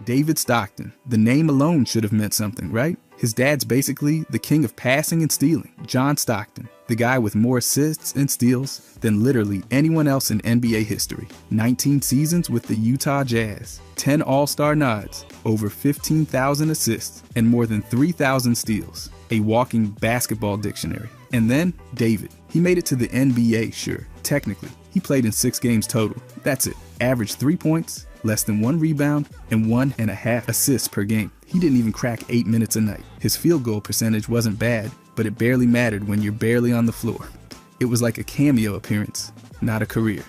David Stockton. The name alone should have meant something, right? His dad's basically the king of passing and stealing, John Stockton, the guy with more assists and steals than literally anyone else in NBA history. 19 seasons with the Utah Jazz, 10 All-Star nods, over 15,000 assists, and more than 3,000 steals. A walking basketball dictionary. And then, David. He made it to the NBA, sure, technically. He played in 6 games total. That's it. Averaged 3 points, less than 1 rebound, and 1.5 assists per game. He didn't even crack 8 minutes a night. His field goal percentage wasn't bad, but it barely mattered when you're barely on the floor. It was like a cameo appearance, not a career.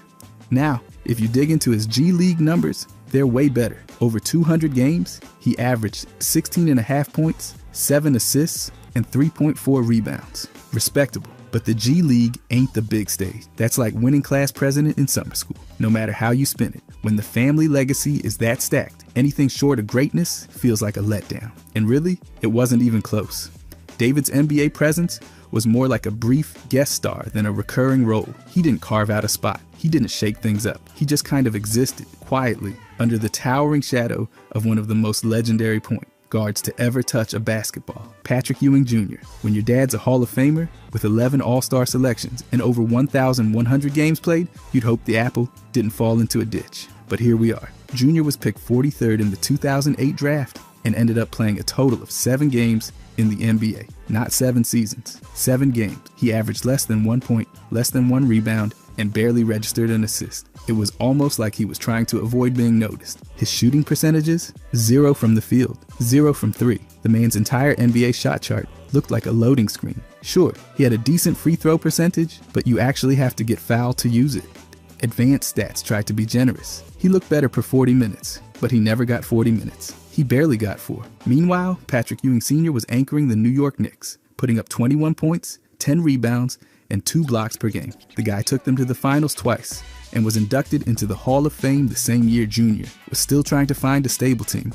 Now, if you dig into his G League numbers, they're way better. Over 200 games, he averaged 16.5 points, 7 assists, and 3.4 rebounds. Respectable. But the G League ain't the big stage. That's like winning class president in summer school. No matter how you spin it, when the family legacy is that stacked, anything short of greatness feels like a letdown. And really, it wasn't even close. David's NBA presence was more like a brief guest star than a recurring role. He didn't carve out a spot. He didn't shake things up. He just kind of existed quietly under the towering shadow of one of the most legendary point guards to ever touch a basketball, Patrick Ewing Jr. When your dad's a Hall of Famer with 11 All-Star selections and over 1,100 games played, you'd hope the apple didn't fall into a ditch. But here we are. Jr. was picked 43rd in the 2008 draft and ended up playing a total of 7 games in the NBA. Not 7 seasons, 7 games. He averaged less than 1 point, less than 1 rebound, and barely registered an assist. It was almost like he was trying to avoid being noticed. His shooting percentages? 0 from the field, 0 from 3. The man's entire NBA shot chart looked like a loading screen. Sure, he had a decent free throw percentage, but you actually have to get fouled to use it. Advanced stats tried to be generous. He looked better per 40 minutes, but he never got 40 minutes. He barely got 4. Meanwhile, Patrick Ewing Sr. was anchoring the New York Knicks, putting up 21 points, 10 rebounds, and 2 blocks per game. The guy took them to the finals twice and was inducted into the Hall of Fame the same year Jr. was still trying to find a stable team.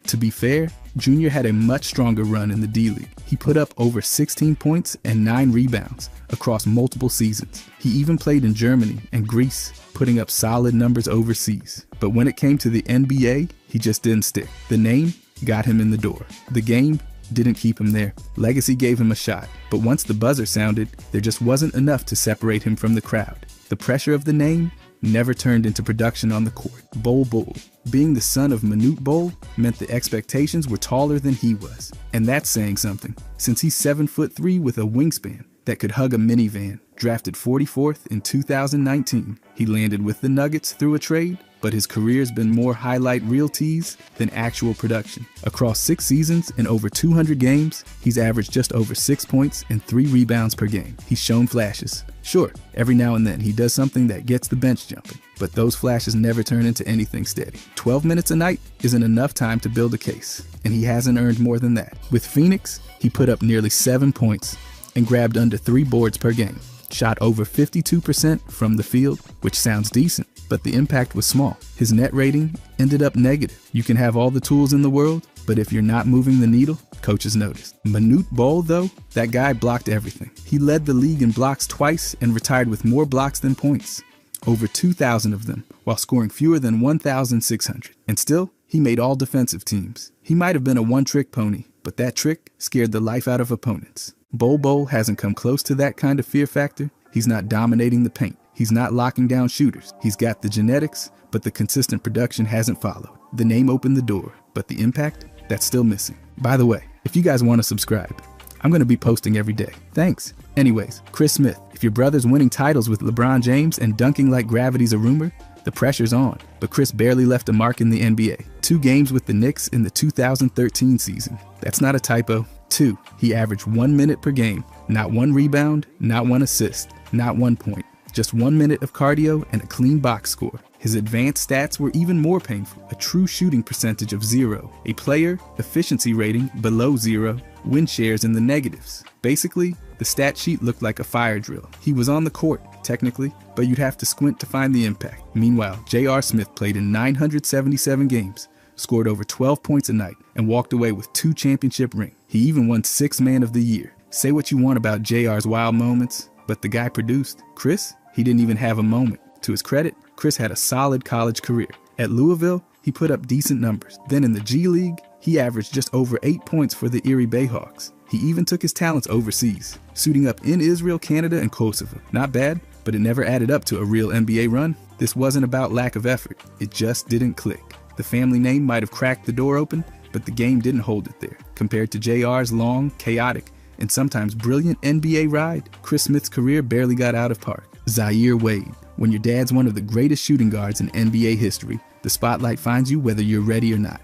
To be fair, Jr. had a much stronger run in the D League. He put up over 16 points and 9 rebounds across multiple seasons. He even played in Germany and Greece, putting up solid numbers overseas. But when it came to the NBA, he just didn't stick. The name got him in the door. The game didn't keep him there. Legacy gave him a shot, but once the buzzer sounded, there just wasn't enough to separate him from the crowd. The pressure of the name never turned into production on the court. Bol Bol. Being the son of Manute Bol meant the expectations were taller than he was. And that's saying something, since he's 7'3" with a wingspan that could hug a minivan. Drafted 44th in 2019, he landed with the Nuggets through a trade, but his career's been more highlight reel tease than actual production. Across 6 seasons and over 200 games, he's averaged just over 6 points and 3 rebounds per game. He's shown flashes. Sure, every now and then he does something that gets the bench jumping, but those flashes never turn into anything steady. 12 minutes a night isn't enough time to build a case, and he hasn't earned more than that. With Phoenix, he put up nearly 7 points and grabbed under 3 boards per game. Shot over 52% from the field, which sounds decent, but the impact was small. His net rating ended up negative. You can have all the tools in the world, but if you're not moving the needle, coaches notice. Manute Bol, though, that guy blocked everything. He led the league in blocks twice and retired with more blocks than points. Over 2,000 of them, while scoring fewer than 1,600. And still, he made all defensive teams. He might have been a one-trick pony, but that trick scared the life out of opponents. Bol hasn't come close to that kind of fear factor. He's not dominating the paint. He's not locking down shooters. He's got the genetics, but the consistent production hasn't followed. The name opened the door, but the impact, that's still missing. By the way, if you guys want to subscribe, I'm going to be posting every day. Thanks. Anyways, Chris Smith, if your brother's winning titles with LeBron James and dunking like gravity's a rumor, the pressure's on. But Chris barely left a mark in the NBA. 2 games with the Knicks in the 2013 season. That's not a typo. 2. He averaged 1 minute per game. Not 1 rebound, not 1 assist, not 1 point. Just 1 minute of cardio and a clean box score. His advanced stats were even more painful. A true shooting percentage of 0. A player efficiency rating below 0. Win shares in the negatives. Basically, the stat sheet looked like a fire drill. He was on the court, technically, but you'd have to squint to find the impact. Meanwhile, J.R. Smith played in 977 games, scored over 12 points a night, and walked away with 2 championship rings. He even won 6th Man of the Year. Say what you want about JR's wild moments, but the guy produced. Chris, he didn't even have a moment. To his credit, Chris had a solid college career. At Louisville, he put up decent numbers. Then in the G League, he averaged just over 8 points for the Erie Bayhawks. He even took his talents overseas, suiting up in Israel, Canada, and Kosovo. Not bad, but it never added up to a real NBA run. This wasn't about lack of effort, it just didn't click. The family name might have cracked the door open, but the game didn't hold it there. Compared to JR's long, chaotic, and sometimes brilliant NBA ride, Chris Smith's career barely got out of park. Zaire Wade. When your dad's one of the greatest shooting guards in NBA history, the spotlight finds you whether you're ready or not.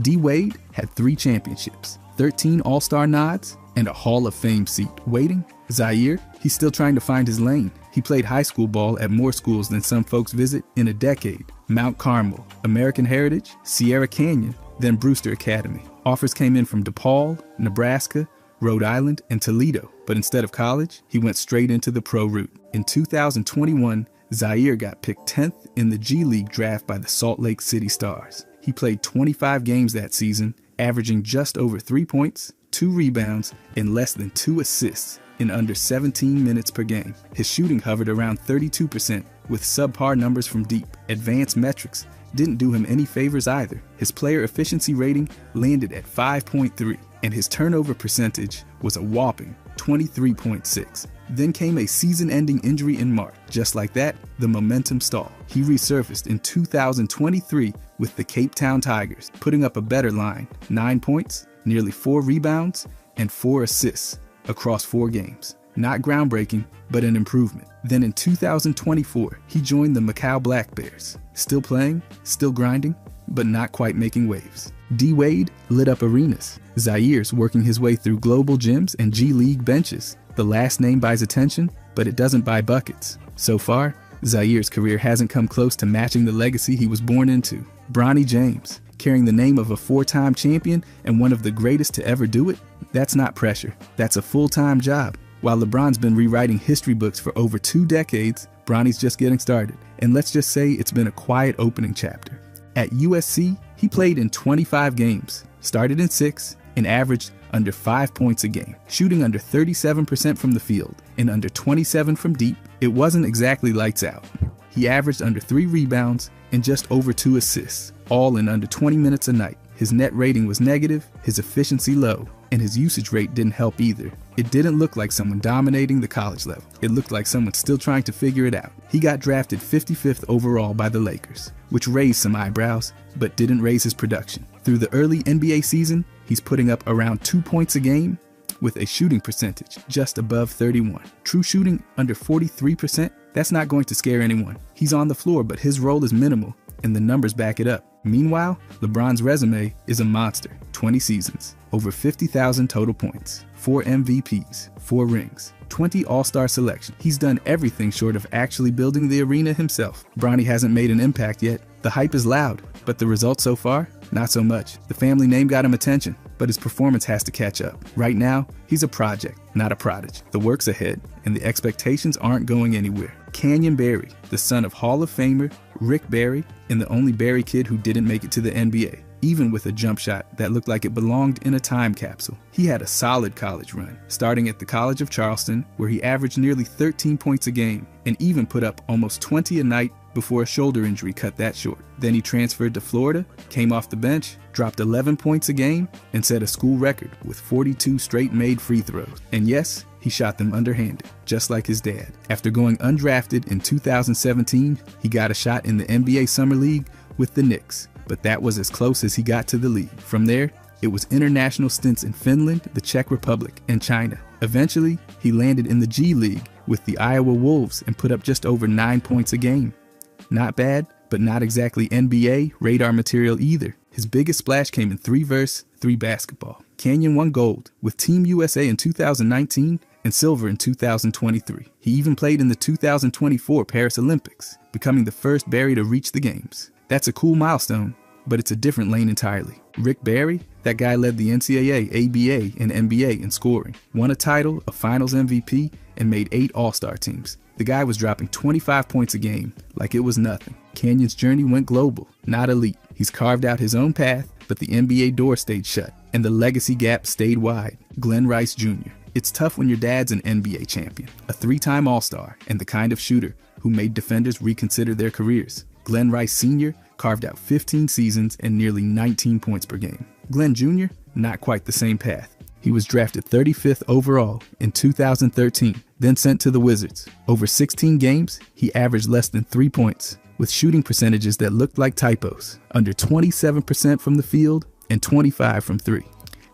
D. Wade had 3 championships, 13 All-Star nods, and a Hall of Fame seat waiting. Zaire, he's still trying to find his lane. He played high school ball at more schools than some folks visit in a decade. Mount Carmel, American Heritage, Sierra Canyon, then Brewster Academy. Offers came in from DePaul, Nebraska, Rhode Island, and Toledo, but instead of college, he went straight into the pro route. In 2021, Zaire got picked 10th in the G League draft by the Salt Lake City Stars. He played 25 games that season, averaging just over 3 points, 2 rebounds, and less than 2 assists in under 17 minutes per game. His shooting hovered around 32%, with subpar numbers from deep. Advanced metrics didn't do him any favors either. His player efficiency rating landed at 5.3, and his turnover percentage was a whopping 23.6. Then came a season-ending injury in March. Just like that, the momentum stalled. He resurfaced in 2023 with the Cape Town Tigers, putting up a better line, 9 points, nearly 4 rebounds, and 4 assists across 4 games. Not groundbreaking, but an improvement. Then in 2024, he joined the Macau Black Bears. Still playing, still grinding, but not quite making waves. D. Wade lit up arenas. Zaire's working his way through global gyms and G League benches. The last name buys attention, but it doesn't buy buckets. So far, Zaire's career hasn't come close to matching the legacy he was born into. Bronny James, carrying the name of a 4-time champion and one of the greatest to ever do it, that's not pressure, that's a full-time job. While LeBron's been rewriting history books for over 2 decades, Bronny's just getting started. And let's just say it's been a quiet opening chapter. At USC, he played in 25 games, started in 6, and averaged under 5 points a game, shooting under 37% from the field and under 27 from deep. It wasn't exactly lights out. He averaged under 3 rebounds and just over 2 assists, all in under 20 minutes a night. His net rating was negative, his efficiency low, and his usage rate didn't help either. It didn't look like someone dominating the college level. It looked like someone still trying to figure it out. He got drafted 55th overall by the Lakers, which raised some eyebrows, but didn't raise his production. Through the early NBA season, he's putting up around 2 points a game with a shooting percentage just above 31. True shooting under 43%, that's not going to scare anyone. He's on the floor, but his role is minimal, and the numbers back it up. Meanwhile, LeBron's resume is a monster. 20 seasons, over 50,000 total points, 4 MVPs, 4 rings, 20 All-Star selections. He's done everything short of actually building the arena himself. Bronny hasn't made an impact yet. The hype is loud, but the results so far? Not so much. The family name got him attention, but his performance has to catch up. Right now, he's a project, not a prodigy. The work's ahead, and the expectations aren't going anywhere. Canyon Barry, the son of Hall of Famer Rick Barry, and the only Barry kid who didn't make it to the NBA, even with a jump shot that looked like it belonged in a time capsule. He had a solid college run, starting at the College of Charleston, where he averaged nearly 13 points a game, and even put up almost 20 a night before a shoulder injury cut that short. Then he transferred to Florida, came off the bench, dropped 11 points a game, and set a school record with 42 straight made free throws. And yes, he shot them underhanded, just like his dad. After going undrafted in 2017, he got a shot in the NBA Summer League with the Knicks, but that was as close as he got to the league. From there, it was international stints in Finland, the Czech Republic, and China. Eventually, he landed in the G League with the Iowa Wolves and put up just over 9 points a game. Not bad, but not exactly NBA radar material either. His biggest splash came in 3x3 basketball. Canyon won gold with Team USA in 2019 and silver in 2023. He even played in the 2024 Paris Olympics, becoming the first Barry to reach the games. That's a cool milestone, but it's a different lane entirely. Rick Barry, that guy led the NCAA, ABA, and NBA in scoring, won a title, a finals MVP, and made 8 All-Star teams. The guy was dropping 25 points a game like it was nothing. Canyon's journey went global, not elite. He's carved out his own path, but the NBA door stayed shut, and the legacy gap stayed wide. Glenn Rice Jr. It's tough when your dad's an NBA champion, a 3-time All-Star, and the kind of shooter who made defenders reconsider their careers. Glenn Rice Sr. carved out 15 seasons and nearly 19 points per game. Glenn Jr., not quite the same path. He was drafted 35th overall in 2013, then sent to the Wizards. Over 16 games, he averaged less than 3 points, with shooting percentages that looked like typos, under 27% from the field and 25% from three.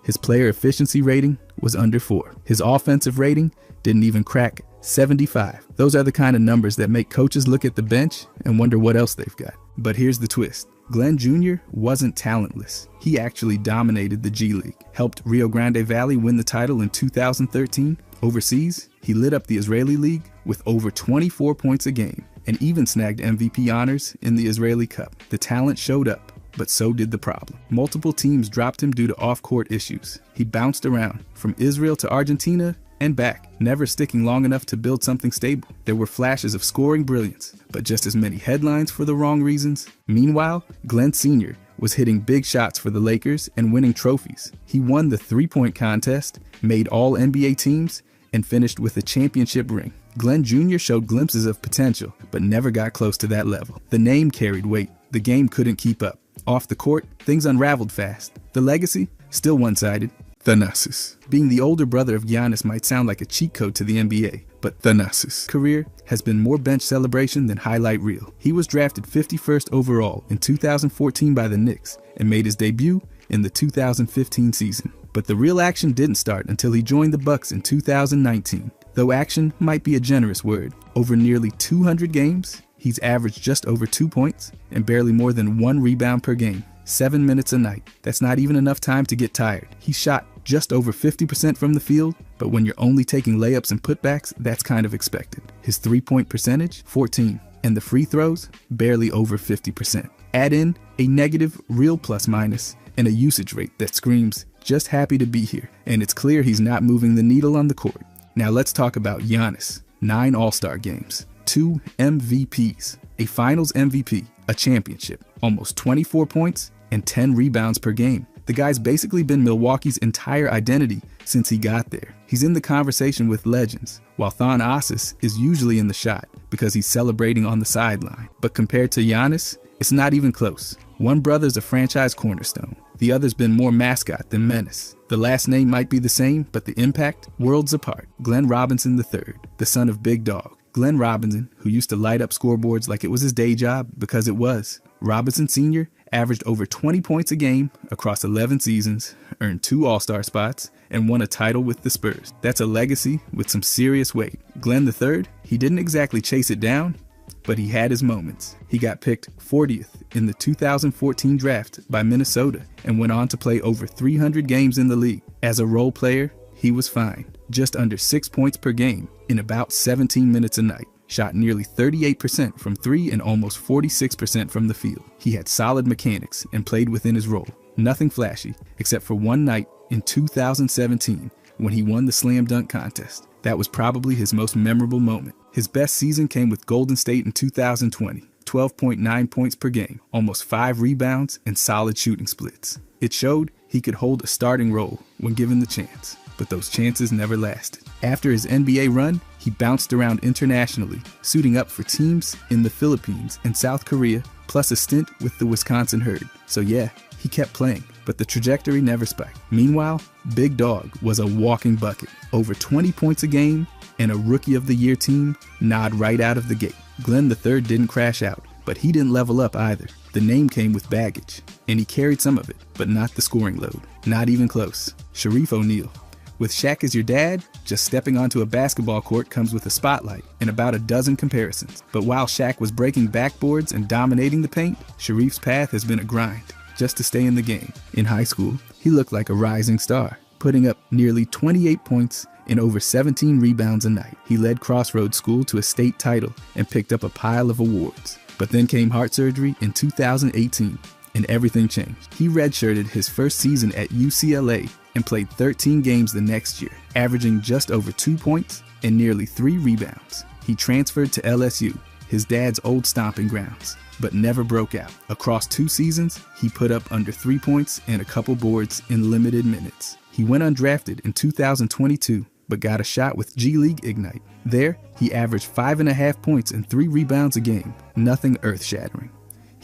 His player efficiency rating was under 4. His offensive rating didn't even crack 75. Those are the kind of numbers that make coaches look at the bench and wonder what else they've got. But here's the twist. Glenn Jr. wasn't talentless. He actually dominated the G League, helped Rio Grande Valley win the title in 2013. Overseas, he lit up the Israeli League with over 24 points a game and even snagged MVP honors in the Israeli Cup. The talent showed up, but so did the problem. Multiple teams dropped him due to off-court issues. He bounced around, from Israel to Argentina and back, never sticking long enough to build something stable. There were flashes of scoring brilliance, but just as many headlines for the wrong reasons. Meanwhile, Glenn Sr. was hitting big shots for the Lakers and winning trophies. He won the three-point contest, made all NBA teams, and finished with a championship ring. Glenn Jr. showed glimpses of potential, but never got close to that level. The name carried weight. The game couldn't keep up. Off the court, things unraveled fast. The legacy? Still one-sided. Thanasis. Being the older brother of Giannis might sound like a cheat code to the NBA, but Thanasis' career has been more bench celebration than highlight reel. He was drafted 51st overall in 2014 by the Knicks and made his debut in the 2015 season. But the real action didn't start until he joined the Bucks in 2019. Though action might be a generous word, over nearly 200 games, he's averaged just over 2 points and barely more than 1 rebound per game. 7 minutes a night. That's not even enough time to get tired. He shot just over 50% from the field, but when you're only taking layups and putbacks, that's kind of expected. His three-point percentage, 14, and the free throws, barely over 50%. Add in a negative real plus-minus and a usage rate that screams, just happy to be here, and it's clear he's not moving the needle on the court. Now let's talk about Giannis. 9 All-Star games, 2 MVPs, a Finals MVP, a championship, almost 24 points, and 10 rebounds per game. The guy's basically been Milwaukee's entire identity since he got there. He's in the conversation with legends, while Thanasis is usually in the shot because he's celebrating on the sideline. But compared to Giannis, it's not even close. One brother's a franchise cornerstone. The other's been more mascot than menace. The last name might be the same, but the impact, worlds apart. Glenn Robinson III, the son of Big Dog. Glenn Robinson, who used to light up scoreboards like it was his day job, because it was. Robinson Sr. averaged over 20 points a game across 11 seasons, earned 2 All-Star spots, and won a title with the Spurs. That's a legacy with some serious weight. Glenn III, he didn't exactly chase it down, but he had his moments. He got picked 40th in the 2014 draft by Minnesota and went on to play over 300 games in the league. As a role player, he was fine. Just under 6 points per game in about 17 minutes a night. Shot nearly 38% from 3 and almost 46% from the field. He had solid mechanics and played within his role. Nothing flashy, except for one night in 2017 when he won the slam dunk contest. That was probably his most memorable moment. His best season came with Golden State in 2020. 12.9 points per game, almost 5 rebounds, and solid shooting splits. It showed he could hold a starting role when given the chance. But those chances never lasted. After his NBA run, he bounced around internationally, suiting up for teams in the Philippines and South Korea, plus a stint with the Wisconsin Herd. So yeah, he kept playing, but the trajectory never spiked. Meanwhile, Big Dog was a walking bucket. Over 20 points a game, and a Rookie of the Year team nod right out of the gate. Glenn III didn't crash out, but he didn't level up either. The name came with baggage, and he carried some of it, but not the scoring load. Not even close. Shareef O'Neal. With Shaq as your dad, just stepping onto a basketball court comes with a spotlight and about a dozen comparisons. But while Shaq was breaking backboards and dominating the paint, Shareef's path has been a grind, just to stay in the game. In high school, he looked like a rising star, putting up nearly 28 points and over 17 rebounds a night. He led Crossroads School to a state title and picked up a pile of awards. But then came heart surgery in 2018, and everything changed. He redshirted his first season at UCLA and played 13 games the next year, averaging just over 2 points and nearly 3 rebounds. He transferred to LSU, his dad's old stomping grounds, but never broke out. Across 2 seasons, he put up under 3 points and a couple boards in limited minutes. He went undrafted in 2022, but got a shot with G League Ignite. There, he averaged 5.5 points and 3 rebounds a game, nothing earth-shattering.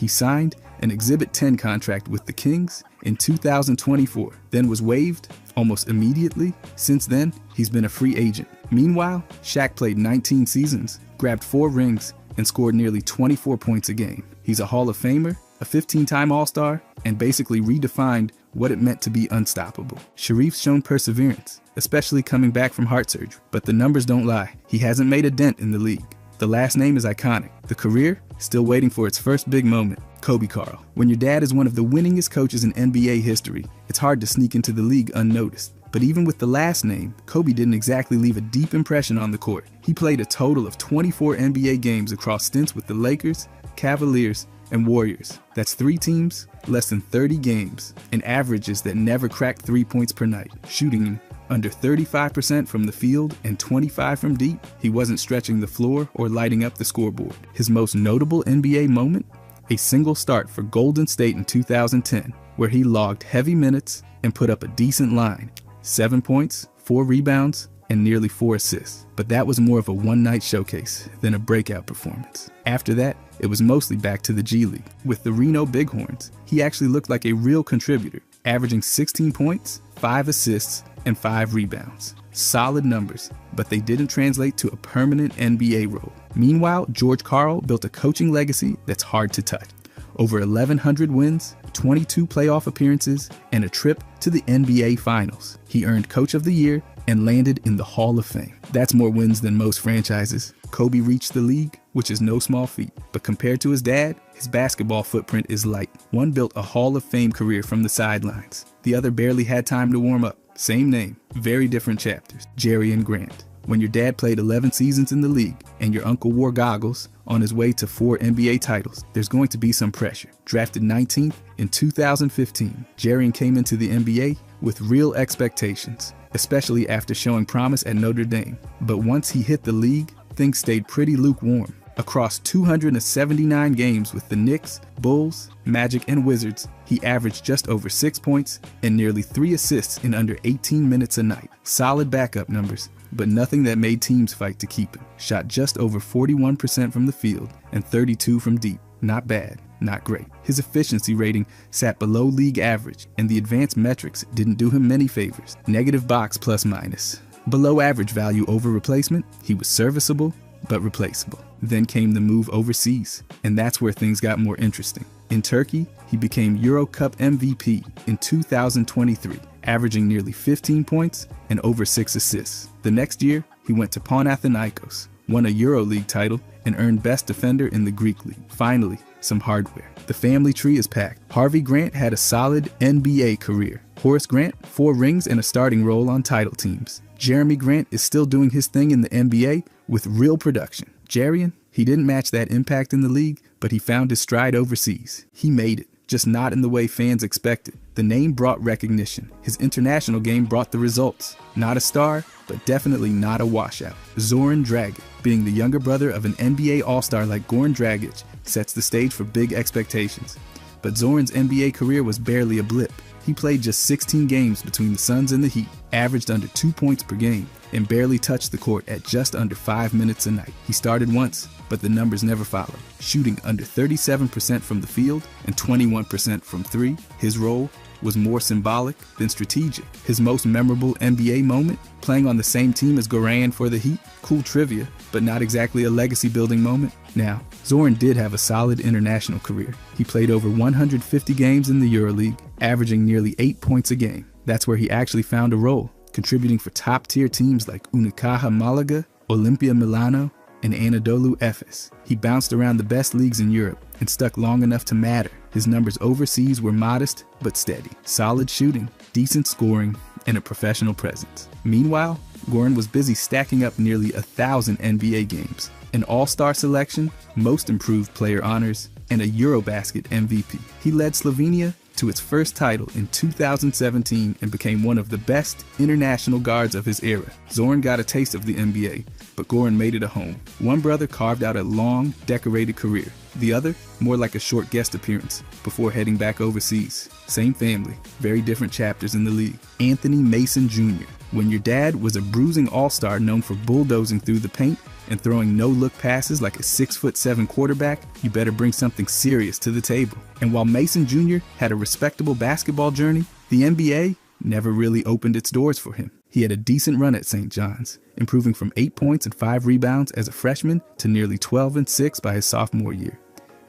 He signed an Exhibit 10 contract with the Kings in 2024, then was waived almost immediately. Since then, he's been a free agent. Meanwhile, Shaq played 19 seasons, grabbed 4 rings, and scored nearly 24 points a game. He's a Hall of Famer, a 15-time All-Star, and basically redefined what it meant to be unstoppable. Shareef's shown perseverance, especially coming back from heart surgery, but the numbers don't lie. He hasn't made a dent in the league. The last name is iconic. The career, still waiting for its first big moment. Kobe Carl. When your dad is one of the winningest coaches in NBA history, it's hard to sneak into the league unnoticed. But even with the last name, Kobe didn't exactly leave a deep impression on the court. He played a total of 24 NBA games across stints with the Lakers, Cavaliers, and Warriors. That's 3 teams, less than 30 games, and averages that never cracked 3 points per night, shooting under 35% from the field and 25% from deep. He wasn't stretching the floor or lighting up the scoreboard. His most notable NBA moment? A single start for Golden State in 2010, where he logged heavy minutes and put up a decent line. 7 points, 4 rebounds, and nearly 4 assists. But that was more of a one-night showcase than a breakout performance. After that, it was mostly back to the G League. With the Reno Bighorns, he actually looked like a real contributor, averaging 16 points, 5 assists, and 5 rebounds. Solid numbers, but they didn't translate to a permanent NBA role. Meanwhile, George Karl built a coaching legacy that's hard to touch. Over 1,100 wins, 22 playoff appearances, and a trip to the NBA Finals. He earned Coach of the Year and landed in the Hall of Fame. That's more wins than most franchises. Kobe reached the league, which is no small feat. But compared to his dad, his basketball footprint is light. One built a Hall of Fame career from the sidelines. The other barely had time to warm up. Same name, very different chapters. Jerry and Grant. When your dad played 11 seasons in the league and your uncle wore goggles on his way to 4 NBA titles, there's going to be some pressure. Drafted 19th in 2015, Jerry came into the NBA with real expectations, especially after showing promise at Notre Dame. But once he hit the league, things stayed pretty lukewarm. Across 279 games with the Knicks, Bulls, Magic, and Wizards, he averaged just over 6 points and nearly 3 assists in under 18 minutes a night. Solid backup numbers, but nothing that made teams fight to keep him. Shot just over 41% from the field and 32% from deep. Not bad, not great. His efficiency rating sat below league average, and the advanced metrics didn't do him many favors. Negative box plus minus. Below average value over replacement, he was serviceable, but replaceable. Then came the move overseas, and that's where things got more interesting. In Turkey, he became Euro Cup MVP in 2023, averaging nearly 15 points and over 6 assists. The next year, he went to Panathinaikos, won a EuroLeague title, and earned Best Defender in the Greek League. Finally, some hardware. The family tree is packed. Harvey Grant had a solid NBA career. Horace Grant, 4 rings and a starting role on title teams. Jeremy Grant is still doing his thing in the NBA with real production. Jarian, he didn't match that impact in the league, but he found his stride overseas. He made it, just not in the way fans expected. The name brought recognition. His international game brought the results. Not a star, but definitely not a washout. Zoran Dragic, being the younger brother of an NBA All-Star like Goran Dragic, sets the stage for big expectations. But Zoran's NBA career was barely a blip. He played just 16 games between the Suns and the Heat, averaged under 2 points per game, and barely touched the court at just under 5 minutes a night. He started once, but the numbers never followed. Shooting under 37% from the field and 21% from 3, his role was more symbolic than strategic. His most memorable NBA moment? Playing on the same team as Goran for the Heat? Cool trivia, but not exactly a legacy-building moment. Now, Zoran did have a solid international career. He played over 150 games in the EuroLeague, averaging nearly 8 points a game. That's where he actually found a role, contributing for top-tier teams like Unicaja Malaga, Olimpia Milano, and Anadolu Efes. He bounced around the best leagues in Europe and stuck long enough to matter. His numbers overseas were modest but steady. Solid shooting, decent scoring, and a professional presence. Meanwhile, Goran was busy stacking up nearly 1,000 NBA games, an All-Star selection, Most Improved Player honors, and a Eurobasket MVP. He led Slovenia to its first title in 2017 and became one of the best international guards of his era. Zoran got a taste of the NBA, but Goran made it a home. One brother carved out a long, decorated career. The other, more like a short guest appearance before heading back overseas. Same family, very different chapters in the league. Anthony Mason Jr. When your dad was a bruising all-star known for bulldozing through the paint and throwing no-look passes like a 6'7" quarterback, you better bring something serious to the table. And while Mason Jr. had a respectable basketball journey, the NBA never really opened its doors for him. He had a decent run at St. John's, improving from 8 points and 5 rebounds as a freshman to nearly 12 and 6 by his sophomore year.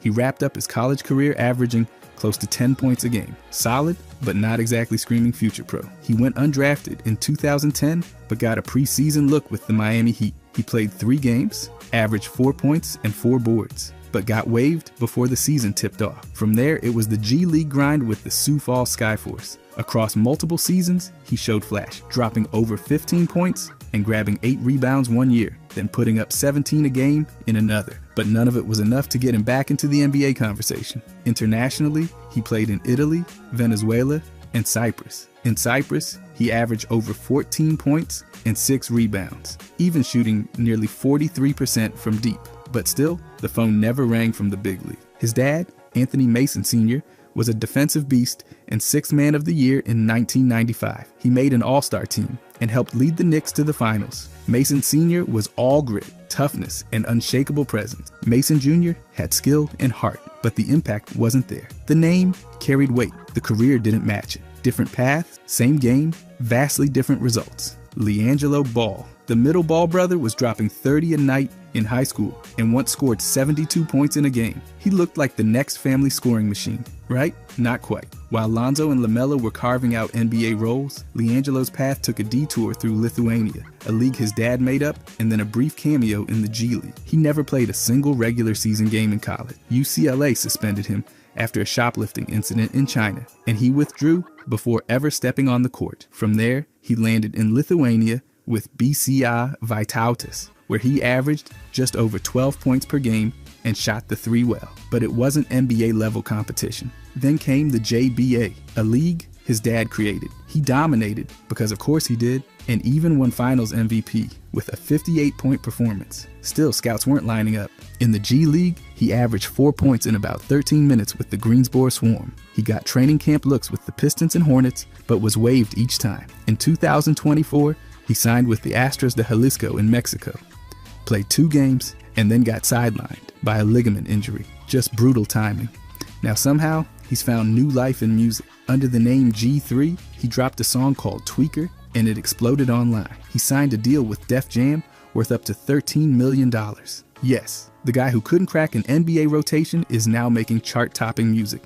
He wrapped up his college career averaging close to 10 points a game. Solid, but not exactly screaming future pro. He went undrafted in 2010, but got a preseason look with the Miami Heat. He played 3 games, averaged 4 points and 4 boards, but got waived before the season tipped off. From there, it was the G League grind with the Sioux Falls Skyforce. Across multiple seasons, he showed flash, dropping over 15 points and grabbing 8 rebounds one year, then putting up 17 a game in another. But none of it was enough to get him back into the NBA conversation. Internationally, he played in Italy, Venezuela, and Cyprus. In Cyprus, he averaged over 14 points and 6 rebounds, even shooting nearly 43% from deep. But still, the phone never rang from the big league. His dad, Anthony Mason Sr., was a defensive beast and 6th man of the year in 1995. He made an all-star team and helped lead the Knicks to the finals. Mason Sr. was all grit, toughness, and unshakable presence. Mason Jr. had skill and heart, but the impact wasn't there. The name carried weight. The career didn't match it. Different paths, same game, vastly different results. LiAngelo Ball. The middle Ball brother was dropping 30 a night in high school and once scored 72 points in a game. He looked like the next family scoring machine, right? Not quite. While Lonzo and LaMelo were carving out NBA roles, LiAngelo's path took a detour through Lithuania, a league his dad made up, and then a brief cameo in the G League. He never played a single regular season game in college. UCLA suspended him after a shoplifting incident in China, and he withdrew before ever stepping on the court. From there, he landed in Lithuania with BCA Vytautas, where he averaged just over 12 points per game and shot the 3 well. But it wasn't NBA level competition. Then came the JBA, a league his dad created. He dominated, because of course he did, and even won finals MVP with a 58-point performance. Still, scouts weren't lining up. In the G League, he averaged 4 points in about 13 minutes with the Greensboro Swarm. He got training camp looks with the Pistons and Hornets, but was waived each time. In 2024, he signed with the Astros de Jalisco in Mexico, played 2 games, and then got sidelined by a ligament injury. Just brutal timing. Now somehow, he's found new life in music. Under the name G3, he dropped a song called Tweaker, and it exploded online. He signed a deal with Def Jam worth up to $13 million. Yes, the guy who couldn't crack an NBA rotation is now making chart-topping music.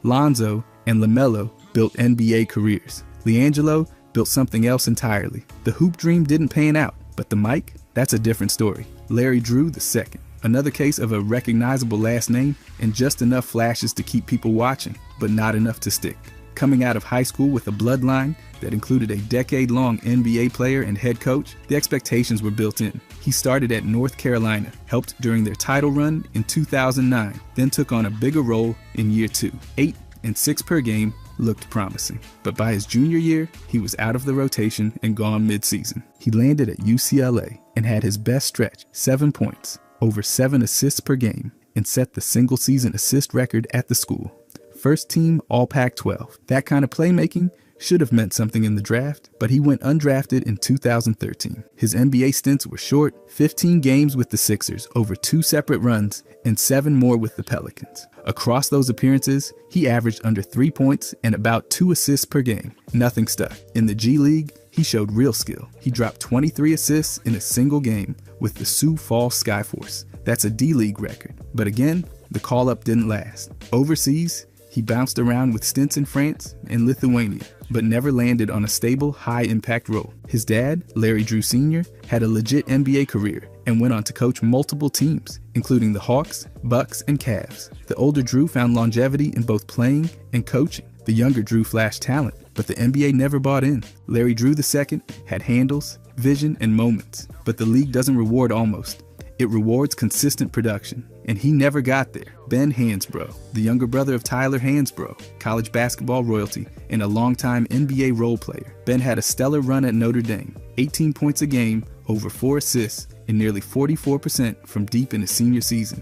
Lonzo and LaMelo built NBA careers. LiAngelo built something else entirely. The hoop dream didn't pan out, but the mic, that's a different story. Larry Drew II. Another case of a recognizable last name and just enough flashes to keep people watching, but not enough to stick. Coming out of high school with a bloodline that included a decade-long NBA player and head coach, the expectations were built in. He started at North Carolina, helped during their title run in 2009, then took on a bigger role in year 2. 8 and 6 per game looked promising, but by his junior year, he was out of the rotation and gone mid-season. He landed at UCLA and had his best stretch, 7 points, over 7 assists per game, and set the single-season assist record at the school. First team All Pac-12. That kind of playmaking should have meant something in the draft, but he went undrafted in 2013. His NBA stints were short, 15 games with the Sixers over 2 separate runs and 7 more with the Pelicans. Across those appearances, he averaged under 3 points and about 2 assists per game. Nothing stuck. In the G League, he showed real skill. He dropped 23 assists in a single game with the Sioux Falls Skyforce. That's a D-League record. But again, the call-up didn't last. Overseas, he bounced around with stints in France and Lithuania, but never landed on a stable, high-impact role. His dad, Larry Drew Sr., had a legit NBA career and went on to coach multiple teams, including the Hawks, Bucks, and Cavs. The older Drew found longevity in both playing and coaching. The younger Drew flashed talent, but the NBA never bought in. Larry Drew II had handles, vision, and moments, but the league doesn't reward almost. It rewards consistent production, and he never got there. Ben Hansbrough, the younger brother of Tyler Hansbrough, college basketball royalty, and a longtime NBA role player. Ben had a stellar run at Notre Dame, 18 points a game, over 4 assists, and nearly 44% from deep in his senior season.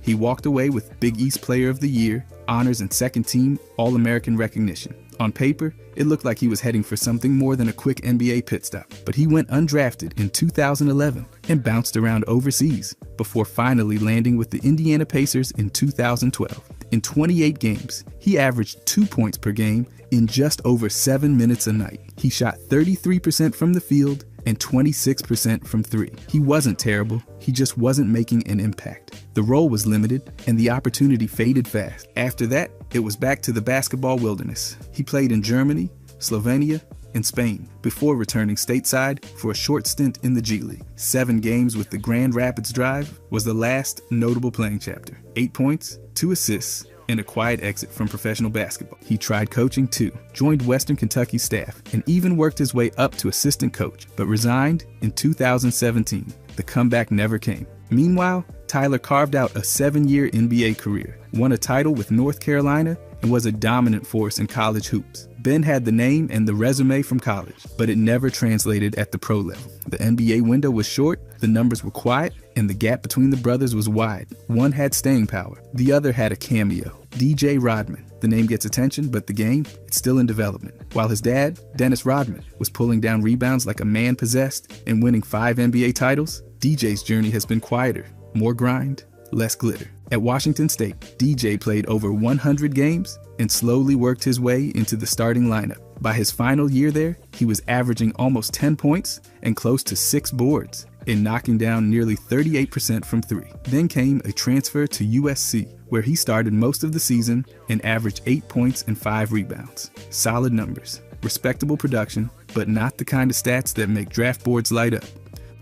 He walked away with Big East Player of the Year, honors, and second-team All-American recognition. On paper, it looked like he was heading for something more than a quick NBA pit stop, but he went undrafted in 2011 and bounced around overseas before finally landing with the Indiana Pacers in 2012. In 28 games, he averaged 2 points per game in just over 7 minutes a night. He shot 33% from the field and 26% from three. He wasn't terrible, he just wasn't making an impact. The role was limited and the opportunity faded fast. After that, it was back to the basketball wilderness. He played in Germany, Slovenia, and Spain before returning stateside for a short stint in the G League. 7 games with the Grand Rapids Drive was the last notable playing chapter. 8 points, 2 assists, and a quiet exit from professional basketball. He tried coaching too, joined Western Kentucky's staff, and even worked his way up to assistant coach, but resigned in 2017. The comeback never came. Meanwhile, Tyler carved out a 7-year NBA career, won a title with North Carolina, and was a dominant force in college hoops. Ben had the name and the resume from college, but it never translated at the pro level. The NBA window was short, the numbers were quiet, and the gap between the brothers was wide. One had staying power, the other had a cameo. DJ Rodman. The name gets attention, but the game, it's still in development. While his dad, Dennis Rodman, was pulling down rebounds like a man possessed and winning 5 NBA titles, DJ's journey has been quieter, more grind, less glitter. At Washington State, DJ played over 100 games and slowly worked his way into the starting lineup. By his final year there, he was averaging almost 10 points and close to 6 boards and knocking down nearly 38% from three. Then came a transfer to USC, where he started most of the season and averaged 8 points and 5 rebounds. Solid numbers, respectable production, but not the kind of stats that make draft boards light up.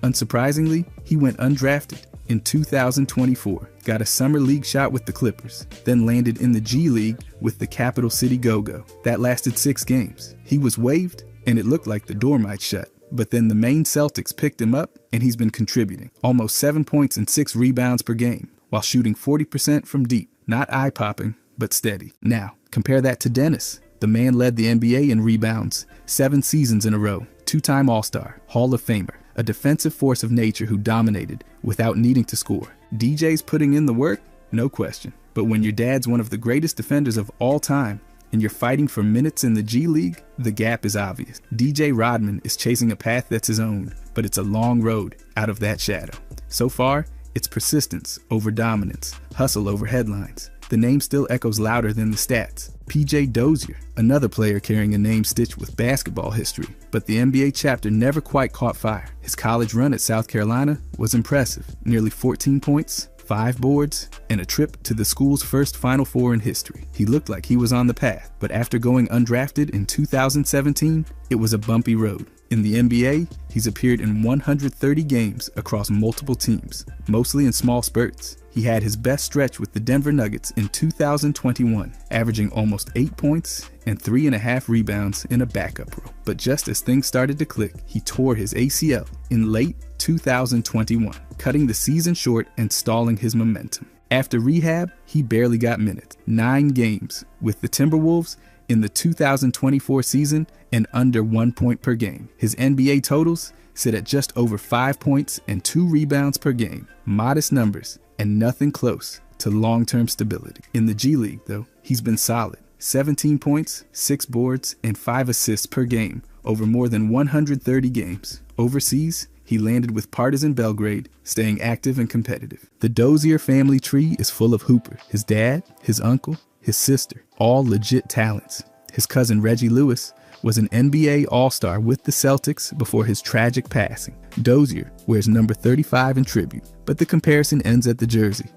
Unsurprisingly, he went undrafted in 2024, got a summer league shot with the Clippers, then landed in the G League with the Capital City Go-Go. That lasted 6 games. He was waived, and it looked like the door might shut. But then the Maine Celtics picked him up, and he's been contributing. Almost 7 points and 6 rebounds per game, while shooting 40% from deep. Not eye-popping, but steady. Now, compare that to Dennis. The man led the NBA in rebounds 7 seasons in a row, 2-time All-Star, Hall of Famer, a defensive force of nature who dominated without needing to score. DJ's putting in the work, no question. But when your dad's one of the greatest defenders of all time, and you're fighting for minutes in the G League, the gap is obvious. DJ Rodman is chasing a path that's his own, but it's a long road out of that shadow. So far, it's persistence over dominance, hustle over headlines. The name still echoes louder than the stats. PJ Dozier, another player carrying a name stitched with basketball history, but the NBA chapter never quite caught fire. His college run at South Carolina was impressive. Nearly 14 points, 5 boards, and a trip to the school's first Final Four in history. He looked like he was on the path, but after going undrafted in 2017, it was a bumpy road. In the NBA, he's appeared in 130 games across multiple teams, mostly in small spurts. He had his best stretch with the Denver Nuggets in 2021, averaging almost 8 points and 3.5 rebounds in a backup role. But just as things started to click, he tore his ACL in late 2021, cutting the season short and stalling his momentum. After rehab, he barely got minutes. 9 games with the Timberwolves in the 2024 season and under 1 point per game. His NBA totals sit at just over 5 points and 2 rebounds per game. Modest numbers and nothing close to long-term stability. In the G League, though, he's been solid. 17 points, 6 boards, and 5 assists per game over more than 130 games. Overseas, he landed with Partizan Belgrade, staying active and competitive. The Dozier family tree is full of hoopers. His dad, his uncle, his sister, all legit talents. His cousin Reggie Lewis was an NBA All-Star with the Celtics before his tragic passing. Dozier wears number 35 in tribute, but the comparison ends at the jersey.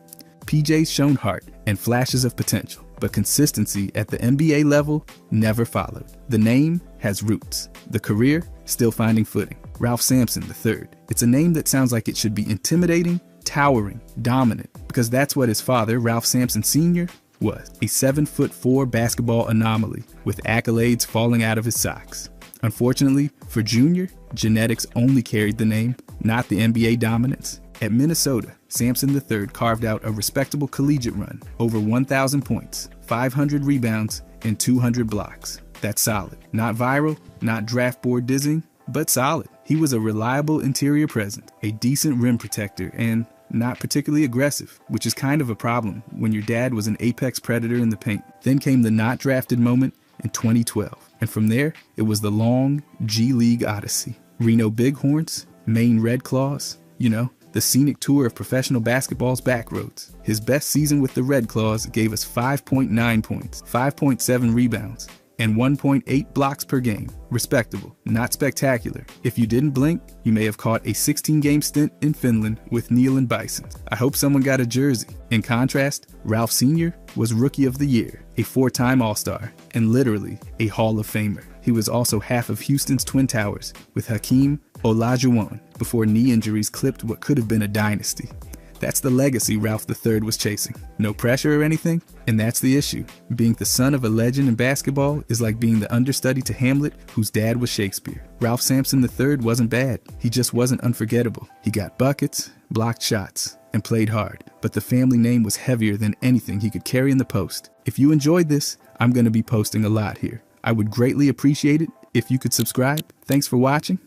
PJ's shown heart and flashes of potential, but consistency at the NBA level never followed. The name has roots. The career still finding footing. Ralph Sampson III. It's a name that sounds like it should be intimidating, towering, dominant, because that's what his father, Ralph Sampson Sr., was. A 7'4" basketball anomaly with accolades falling out of his socks. Unfortunately for Junior, genetics only carried the name, not the NBA dominance. At Minnesota, Sampson III carved out a respectable collegiate run, over 1,000 points, 500 rebounds, and 200 blocks. That's solid. Not viral, not draft board dizzying, but solid. He was a reliable interior presence, a decent rim protector, and not particularly aggressive, which is kind of a problem when your dad was an apex predator in the paint. Then came the not drafted moment in 2012. And from there, it was the long G League odyssey. Reno Bighorns, Maine Red Claws, the scenic tour of professional basketball's backroads. His best season with the Red Claws gave us 5.9 points, 5.7 rebounds, and 1.8 blocks per game. Respectable, not spectacular. If you didn't blink, you may have caught a 16-game stint in Finland with Neal and Bison. I hope someone got a jersey. In contrast, Ralph Sr. was Rookie of the Year, a 4-time All-Star, and literally a Hall of Famer. He was also half of Houston's Twin Towers with Hakeem Olajuwon before knee injuries clipped what could have been a dynasty. That's the legacy Ralph III was chasing. No pressure or anything, and that's the issue. Being the son of a legend in basketball is like being the understudy to Hamlet, whose dad was Shakespeare. Ralph Sampson III wasn't bad. He just wasn't unforgettable. He got buckets, blocked shots, and played hard. But the family name was heavier than anything he could carry in the post. If you enjoyed this, I'm going to be posting a lot here. I would greatly appreciate it if you could subscribe. Thanks for watching.